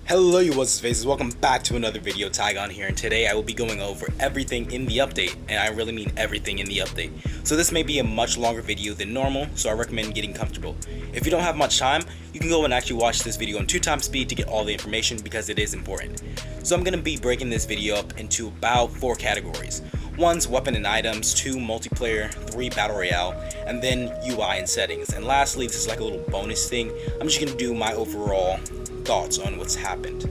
Hello you what's faces, welcome back to another video. TAKEOFF here, and today I will be going over everything in the update, and I really mean everything in the update. So this may be a much longer video than normal, so I recommend getting comfortable. If you don't have much time, you can go and actually watch this video on 2x speed to get all the information because it is important. So I'm going to be breaking this video up into about 4 categories. 1's weapon and items, 2 multiplayer, 3 battle royale, and then UI and settings. And lastly, this is like a little bonus thing. I'm just going to do my overall thoughts on what's happened.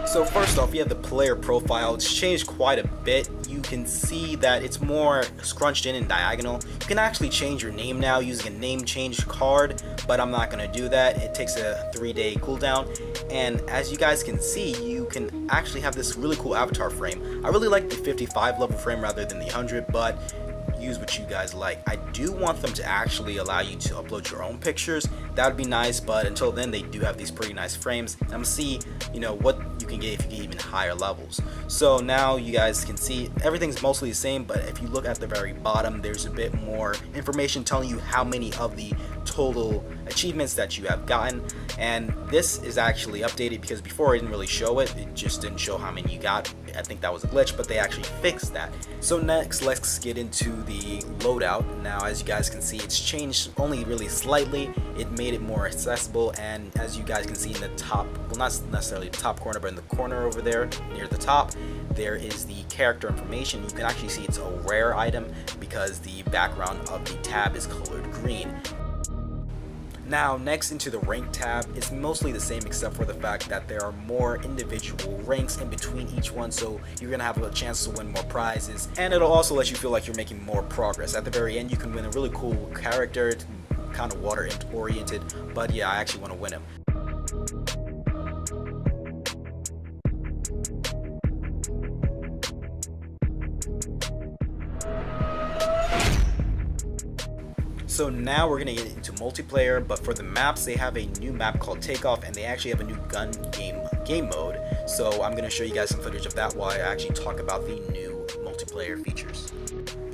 So first off, you have the player profile. It's changed quite a bit. You can see that it's more scrunched in and diagonal. You can actually change your name now using a name change card, but I'm not going to do that. It takes a 3-day cooldown, and as you guys can see, you can actually have this really cool avatar frame. I really like the 55 level frame rather than the 100, but use what you guys like. I do want them to actually allow you to upload your own pictures. That would be nice, but until then they do have these pretty nice frames. I'm gonna see, what you can get if you get even higher levels. So now you guys can see everything's mostly the same, but if you look at the very bottom, there's a bit more information telling you how many of the total achievements that you have gotten, and this is actually updated because before it didn't really show it. It just didn't show how many you got. I think that was a glitch, but they actually fixed that. So next, let's get into the loadout. Now, as you guys can see, it's changed only really slightly. It made it more accessible, and as you guys can see in the top, well, not necessarily the top corner, but in the corner over there near the top, there is the character information. You can actually see it's a rare item because the background of the tab is colored green. Now, next into the rank tab, it's mostly the same except for the fact that there are more individual ranks in between each one, so you're gonna have a chance to win more prizes, and it'll also let you feel like you're making more progress. At the very end, you can win a really cool character, kind of water oriented, but yeah, I actually want to win him. So now we're gonna get into multiplayer, but for the maps, they have a new map called TAKEOFF, and they actually have a new gun game mode. So I'm gonna show you guys some footage of that while I actually talk about the new multiplayer features.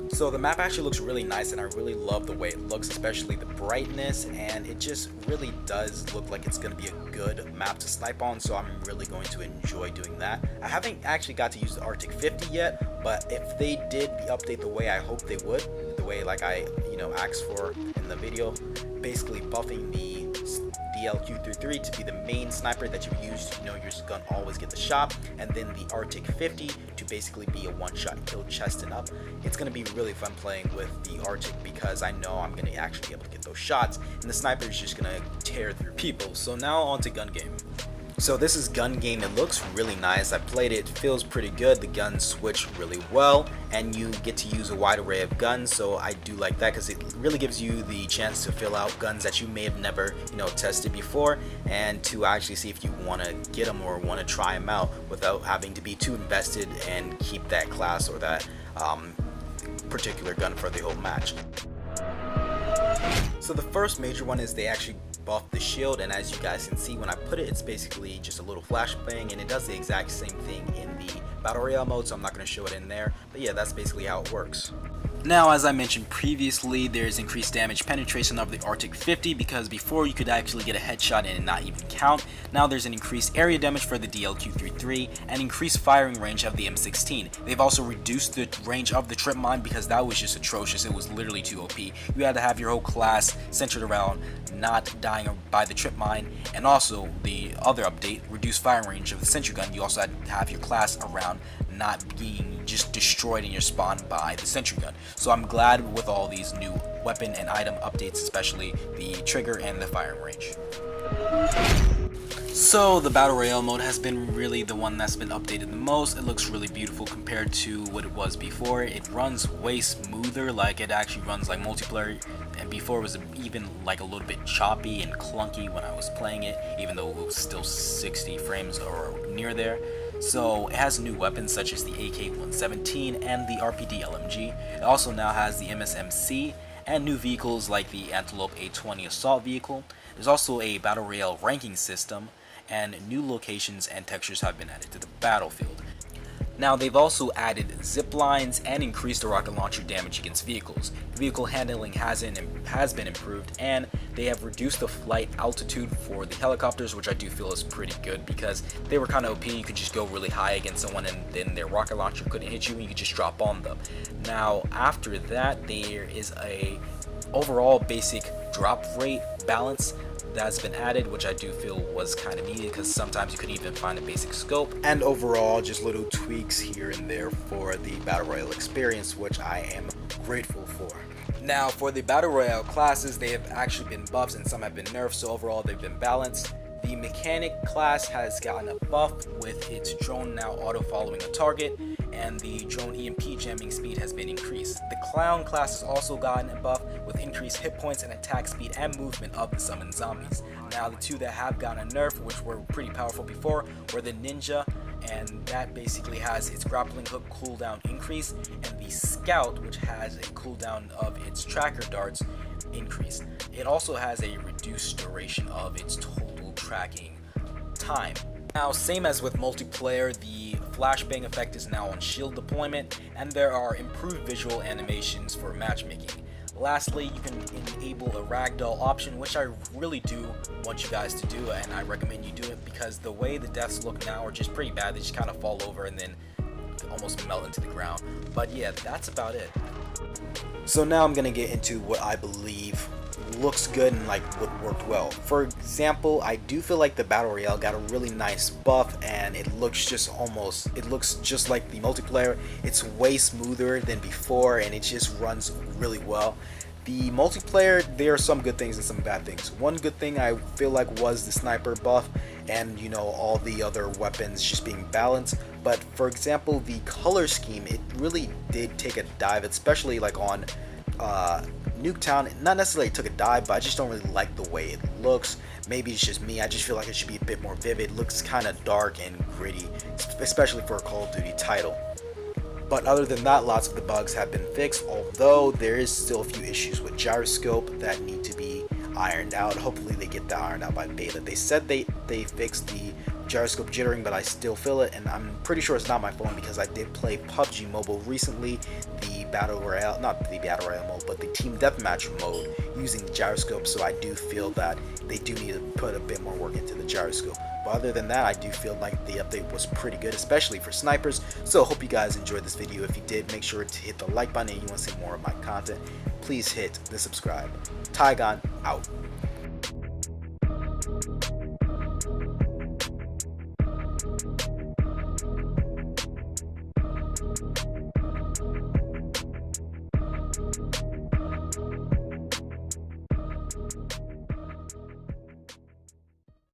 So the map actually looks really nice, and I really love the way it looks, especially the brightness, and it just really does look like it's going to be a good map to snipe on, so I'm really going to enjoy doing that. I haven't actually got to use the Arctic 50 yet, but if they did update the way I hope they would, the way like I asked for in the video, basically buffing the DLQ-33 to be the main sniper that you use, your gun always get the shot, and then the Arctic 50 to basically be a one-shot kill chest and up. It's going to be really fun playing with the Arctic because I know I'm going to actually be able to get those shots, and the sniper is just going to tear through people. So now on to gun game. So this is gun game. It looks really nice. I played it, feels pretty good. The guns switch really well, and you get to use a wide array of guns, so I do like that because it really gives you the chance to fill out guns that you may have never tested before, and to actually see if you want to get them or want to try them out without having to be too invested and keep that class or that particular gun for the whole match. So the first major one is they actually buff the shield, and as you guys can see when I put it, it's basically just a little flashbang, and it does the exact same thing in the battle royale mode, so I'm not going to show it in there, but yeah, that's basically how it works. Now, as I mentioned previously, there's increased damage penetration of the Arctic 50 because before you could actually get a headshot and it not even count. Now there's an increased area damage for the DLQ-33 and increased firing range of the M16. They've also reduced the range of the trip mine because that was just atrocious. It was literally too OP. You had to have your whole class centered around not dying by the trip mine, and also the other update, reduced firing range of the sentry gun. You also had to have your class around not being just destroyed in your spawn by the sentry gun. So I'm glad with all these new weapon and item updates, especially the trigger and the firing range. So the battle royale mode has been really the one that's been updated the most. It looks really beautiful compared to what it was before. It runs way smoother, like it actually runs like multiplayer, and before it was even like a little bit choppy and clunky when I was playing it, even though it was still 60 frames or near there. So it has new weapons such as the AK-117 and the RPD LMG. It also now has the MSMC and new vehicles like the Antelope A20 assault vehicle. There's also a battle royale ranking system, and new locations and textures have been added to the battlefield. Now, they've also added zip lines and increased the rocket launcher damage against vehicles. Vehicle handling has been improved, and they have reduced the flight altitude for the helicopters, which I do feel is pretty good because they were kind of OP. You could just go really high against someone and then their rocket launcher couldn't hit you and you could just drop on them. Now, after that, there is a overall basic drop rate balance that's been added, which I do feel was kind of needed because sometimes you couldn't even find a basic scope. And overall, just little tweaks here and there for the Battle Royale experience, which I am grateful for. Now, for the Battle Royale classes, they have actually been buffs and some have been nerfed, so overall they've been balanced. The mechanic class has gotten a buff with its drone now auto-following a target, and the drone EMP jamming speed has been increased. The clown class has also gotten a buff with increased hit points and attack speed and movement of the summoned zombies. Now, the two that have gotten a nerf, which were pretty powerful before, were the ninja, and that basically has its grappling hook cooldown increase, and the scout, which has a cooldown of its tracker darts increased. It also has a reduced duration of its total tracking time. Now, same as with multiplayer, the flashbang effect is now on shield deployment, and there are improved visual animations for matchmaking. Lastly, you can enable a ragdoll option, which I really do want you guys to do, and I recommend you do it because the way the deaths look now are just pretty bad. They just kind of fall over and then almost melt into the ground. But yeah, that's about it. So now I'm gonna get into what I believe looks good and like what worked well. For example, I do feel like the Battle Royale got a really nice buff and it looks just like the multiplayer. It's way smoother than before and it just runs really well. The multiplayer, there are some good things and some bad things. One good thing I feel like was the sniper buff and, you know, all the other weapons just being balanced. But for example, the color scheme, it really did take a dive, especially like on Nuketown. Not necessarily took a dive, but I just don't really like the way it looks. Maybe it's just me. I just feel like it should be a bit more vivid. It looks kind of dark and gritty, especially for a Call of Duty title. But other than that, lots of the bugs have been fixed, although there is still a few issues with gyroscope that need to be ironed out. Hopefully they get that ironed out by beta. They said they fixed the gyroscope jittering, but I still feel it, and I'm pretty sure it's not my phone because I did play PUBG Mobile recently, the Battle Royale, not the Battle Royale mode, but the Team Deathmatch mode using the gyroscope, so I do feel that they do need to put a bit more work into the gyroscope. But other than that, I do feel like the update was pretty good, especially for snipers. So hope you guys enjoyed this video. If you did, make sure to hit the like button and you want to see more of my content. Please hit the subscribe. Tygon out.